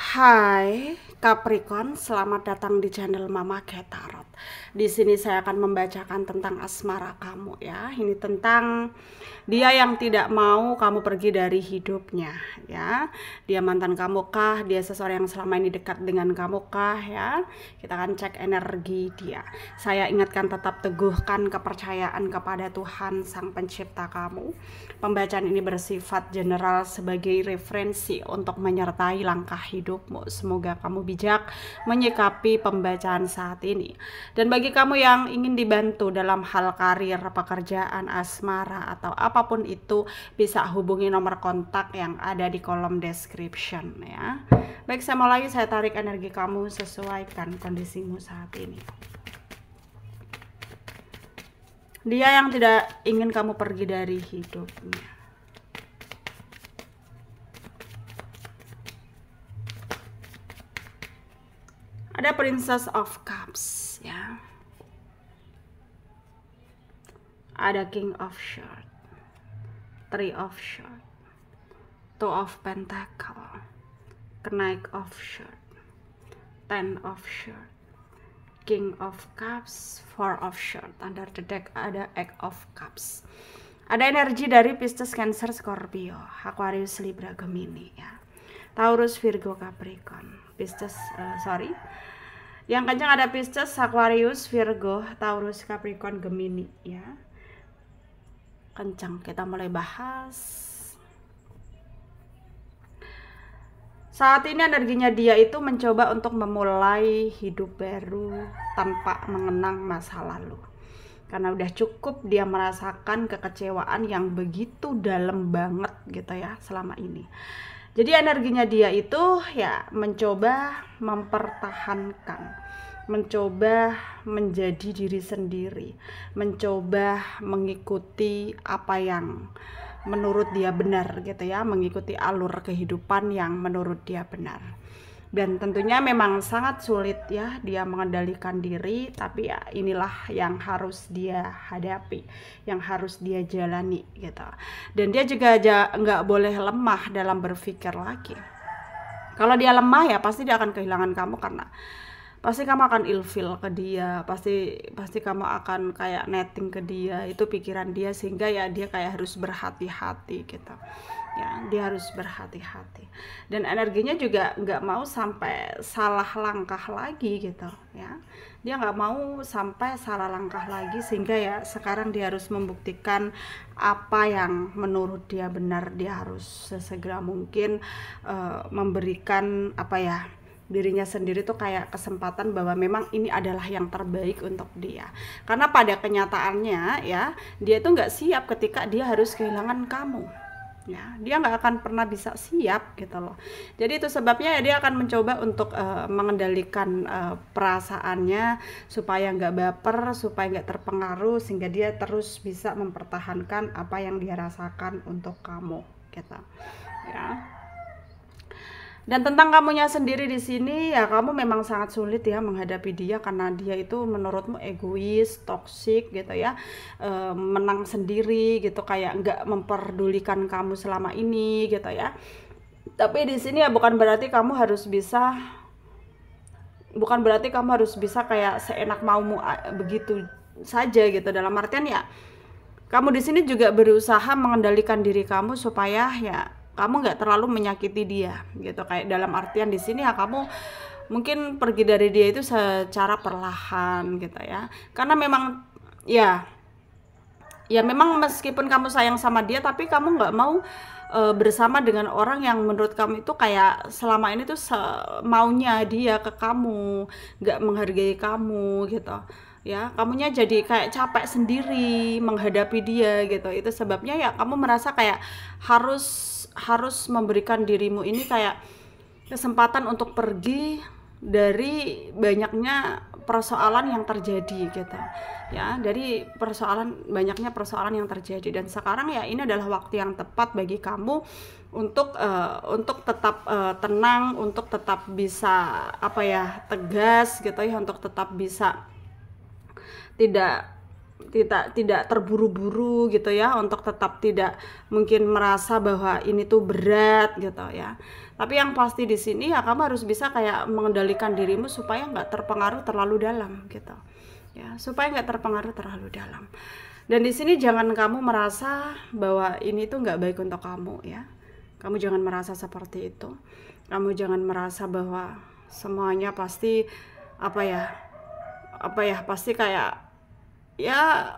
Hai Capricorn, selamat datang di channel Mama Tarot. Di sini saya akan membacakan tentang asmara kamu ya. Ini tentang dia yang tidak mau kamu pergi dari hidupnya ya. Dia mantan kamu kah? Dia seseorang yang selama ini dekat dengan kamu kah ya? Kita akan cek energi dia. Saya ingatkan tetap teguhkan kepercayaan kepada Tuhan Sang Pencipta kamu. Pembacaan ini bersifat general sebagai referensi untuk menyertai langkah hidupmu. Semoga kamu bijak menyikapi pembacaan saat ini. Dan bagi kamu yang ingin dibantu dalam hal karir, pekerjaan, asmara, atau apapun itu, bisa hubungi nomor kontak yang ada di kolom description ya. Baik, saya mulai. Saya tarik energi kamu sesuaikan kondisimu saat ini. Dia yang tidak ingin kamu pergi dari hidupnya. Ada Princess of Cups ya. Ada King of Swords, Three of Swords, Two of Pentacle, Knight of Swords, Ten of Swords, King of Cups, Four of Swords. Under the deck ada Eight of Cups. Ada energi dari Pisces, Cancer, Scorpio, Aquarius, Libra, Gemini ya. Taurus, Virgo, Capricorn. Pisces, yang kencang ada Pisces, Aquarius, Virgo, Taurus, Capricorn, Gemini ya. Kencang. Kita mulai bahas. Saat ini energinya dia itu mencoba untuk memulai hidup baru tanpa mengenang masa lalu. Karena udah cukup dia merasakan kekecewaan yang begitu dalam banget gitu ya selama ini. Jadi energinya dia itu ya mencoba mempertahankan, mencoba menjadi diri sendiri, mencoba mengikuti apa yang menurut dia benar gitu ya, mengikuti alur kehidupan yang menurut dia benar. Dan tentunya memang sangat sulit ya dia mengendalikan diri, tapi ya inilah yang harus dia hadapi, yang harus dia jalani gitu. Dan dia juga nggak boleh lemah dalam berpikir lagi. Kalau dia lemah ya pasti dia akan kehilangan kamu, karena pasti kamu akan ilfil ke dia, pasti kamu akan kayak netting ke dia, itu pikiran dia, sehingga ya dia kayak harus berhati-hati gitu ya. Dia harus berhati-hati, dan energinya juga nggak mau sampai salah langkah lagi gitu ya. Dia nggak mau sampai salah langkah lagi, sehingga ya sekarang dia harus membuktikan apa yang menurut dia benar. Dia harus sesegera mungkin memberikan apa ya, dirinya sendiri tuh kayak kesempatan bahwa memang ini adalah yang terbaik untuk dia. Karena pada kenyataannya ya, dia tuh nggak siap ketika dia harus kehilangan kamu ya. Dia nggak akan pernah bisa siap gitu loh. Jadi itu sebabnya ya dia akan mencoba untuk mengendalikan perasaannya supaya nggak baper, supaya nggak terpengaruh, sehingga dia terus bisa mempertahankan apa yang dia rasakan untuk kamu gitu ya. Dan tentang kamunya sendiri di sini ya, kamu memang sangat sulit ya menghadapi dia, karena dia itu menurutmu egois, toksik gitu ya, menang sendiri gitu, kayak nggak memperdulikan kamu selama ini gitu ya. Tapi di sini ya bukan berarti kamu harus bisa kayak seenak maumu begitu saja gitu. Dalam artian ya, kamu di sini juga berusaha mengendalikan diri kamu supaya ya kamu nggak terlalu menyakiti dia gitu. Kayak dalam artian di sini ya, kamu mungkin pergi dari dia itu secara perlahan gitu ya. Karena memang ya memang meskipun kamu sayang sama dia, tapi kamu nggak mau bersama dengan orang yang menurut kamu itu kayak selama ini tuh maunya dia ke kamu, nggak menghargai kamu gitu ya. Kamunya jadi kayak capek sendiri menghadapi dia gitu. Itu sebabnya ya kamu merasa kayak harus memberikan dirimu ini kayak kesempatan untuk pergi dari banyaknya persoalan yang terjadi gitu ya, dari banyaknya persoalan yang terjadi. Dan sekarang ya ini adalah waktu yang tepat bagi kamu untuk tetap tenang, untuk tetap bisa apa ya, tegas gitu ya, untuk tetap bisa tidak tidak terburu-buru gitu ya, untuk tetap tidak mungkin merasa bahwa ini tuh berat gitu ya. Tapi yang pasti di sini ya kamu harus bisa kayak mengendalikan dirimu supaya nggak terpengaruh terlalu dalam gitu ya, supaya nggak terpengaruh terlalu dalam. Dan di sini jangan kamu merasa bahwa ini tuh nggak baik untuk kamu ya. Kamu jangan merasa seperti itu. Kamu jangan merasa bahwa semuanya pasti apa ya pasti kayak ya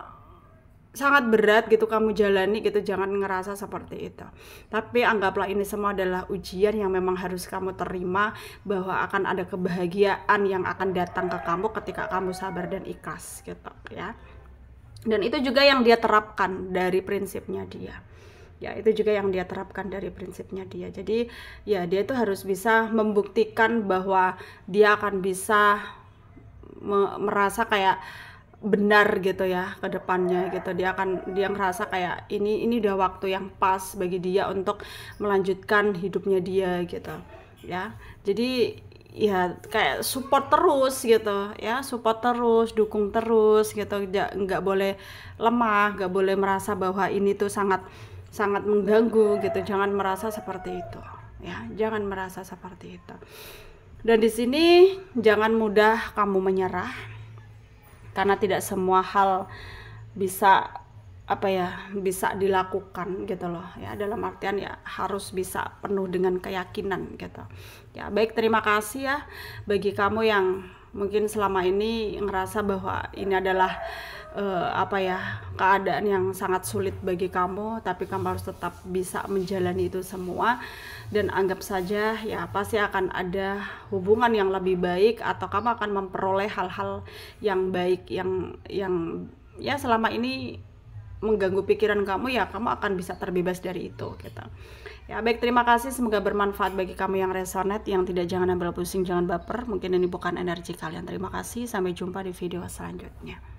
sangat berat gitu kamu jalani gitu. Jangan ngerasa seperti itu, tapi anggaplah ini semua adalah ujian yang memang harus kamu terima, bahwa akan ada kebahagiaan yang akan datang ke kamu ketika kamu sabar dan ikhlas gitu ya. Dan itu juga yang dia terapkan dari prinsipnya dia ya, itu juga yang dia terapkan dari prinsipnya dia. Jadi ya dia itu harus bisa membuktikan bahwa dia akan bisa merasa kayak benar gitu ya ke depannya gitu. Dia ngerasa kayak ini udah waktu yang pas bagi dia untuk melanjutkan hidupnya dia gitu ya. Jadi ya kayak support terus gitu ya, support terus, dukung terus gitu. Nggak boleh lemah, nggak boleh merasa bahwa ini tuh sangat mengganggu gitu. Jangan merasa seperti itu ya, jangan merasa seperti itu. Dan di sini jangan mudah kamu menyerah, karena tidak semua hal bisa bisa dilakukan gitu loh ya, dalam artian ya harus bisa penuh dengan keyakinan gitu ya. Baik, terima kasih ya bagi kamu yang mungkin selama ini ngerasa bahwa ini adalah keadaan yang sangat sulit bagi kamu, tapi kamu harus tetap bisa menjalani itu semua. Dan anggap saja ya pasti akan ada hubungan yang lebih baik, atau kamu akan memperoleh hal-hal yang baik yang ya selama ini mengganggu pikiran kamu, ya kamu akan bisa terbebas dari itu gitu ya. Baik, terima kasih, semoga bermanfaat bagi kamu yang resonate. Yang tidak, jangan ambil pusing, jangan baper, mungkin ini bukan energi kalian. Terima kasih, sampai jumpa di video selanjutnya.